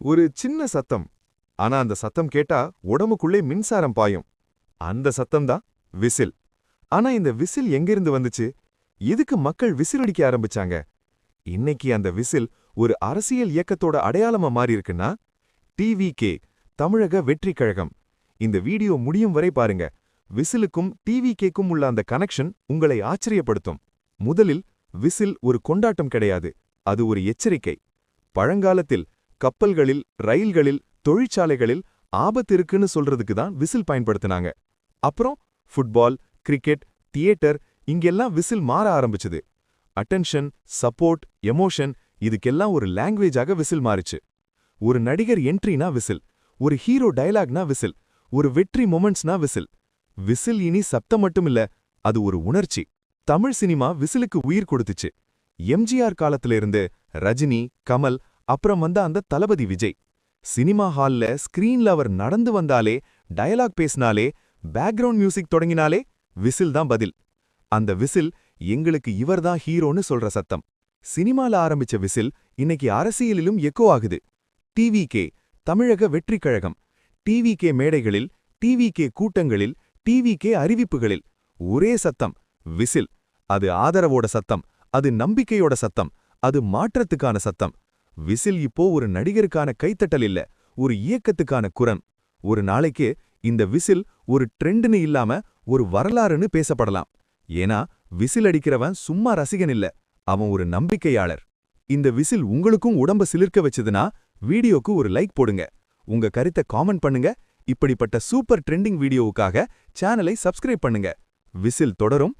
ஒரு சின்ன சத்தம். ஆனா அந்த சத்தம் கேட்டா உடம்புக்குள்ளே மின்சாரம் பாயும். அந்த சத்தம் தான் விசில். ஆனா இந்த விசில் எங்கிருந்து வந்துச்சு? எதுக்கு மக்கள் விசில் அடிக்க ஆரம்பிச்சாங்க? இன்னைக்கு அந்த விசில் ஒரு அரசியல் இயக்கத்தோட அடையாளமா மாறி இருக்குன்னா, டிவிகே தமிழக வெற்றி கழகம். இந்த வீடியோ முடியும் வரை பாருங்க. விசிலுக்கும் டிவிகேக்கும் உள்ள அந்த கனெக்ஷன் உங்களை ஆச்சரியப்படுத்தும். முதலில், விசில் ஒரு கொண்டாட்டம் கிடையாது, அது ஒரு எச்சரிக்கை. பழங்காலத்தில் கப்பல்களில், ரயில்களில், தொழிற்சாலைகளில் ஆபத்து இருக்குன்னு சொல்றதுக்கு தான் விசில் பயன்படுத்தினாங்க. அப்புறம் ஃபுட்பால், கிரிக்கெட், தியேட்டர் இங்கெல்லாம் விசில் மாற ஆரம்பிச்சுது. அட்டென்ஷன், சப்போர்ட், எமோஷன் இதுக்கெல்லாம் ஒரு லாங்குவேஜாக விசில் மாறிச்சு. ஒரு நடிகர் என்ட்ரினா விசில், ஒரு ஹீரோ டயலாக்னா விசில், ஒரு வெற்றி மொமெண்ட்ஸ்னா விசில். விசில் இனி சப்தம் மட்டும் இல்ல, அது ஒரு உணர்ச்சி. தமிழ் சினிமா விசிலுக்கு உயிர் கொடுத்துச்சு. எம்ஜிஆர் காலத்துல இருந்து ரஜினி, கமல், அப்புறம் வந்த அந்த தளபதி விஜய். சினிமா ஹால்ல ஸ்கிரீன்ல அவர் நடந்து வந்தாலே, டயலாக் பேசினாலே, பேக்ரவுண்ட் மியூசிக் தொடங்கினாலே விசில் தான் பதில். அந்த விசில் எங்களுக்கு இவர்தான் ஹீரோன்னு சொல்ற சத்தம். சினிமால ஆரம்பிச்ச விசில் இன்னைக்கு அரசியலிலும் எக்கோ ஆகுது. டிவிகே தமிழக வெற்றி கழகம். டிவிகே மேடைகளில், டிவிகே கூட்டங்களில், டிவிகே அறிவிப்புகளில் ஒரே சத்தம், விசில். அது ஆதரவோட சத்தம், அது நம்பிக்கையோட சத்தம், அது மாற்றத்துக்கான சத்தம். விசில் இப்போ ஒரு நடிகருக்கான கைத்தட்டல் இல்ல, ஒரு இயக்கத்துக்கான குரல். ஒரு நாளைக்கு இந்த விசில் ஒரு ட்ரெண்ட்னு இல்லாம ஒரு வரலாறுன்னு பேசப்படலாம். ஏன்னா விசில் அடிக்கிறவன் சும்மா ரசிகன் இல்ல, அவன் ஒரு நம்பிக்கையாளர். இந்த விசில் உங்களுக்கும் உடம்ப சிலிர்க்க வச்சதுன்னா வீடியோக்கு ஒரு லைக் போடுங்க. உங்க கருத்தை காமெண்ட் பண்ணுங்க. இப்படிப்பட்ட சூப்பர் ட்ரெண்டிங் வீடியோவுக்காக சேனலை சப்ஸ்கிரைப் பண்ணுங்க. விசில் தொடரும்.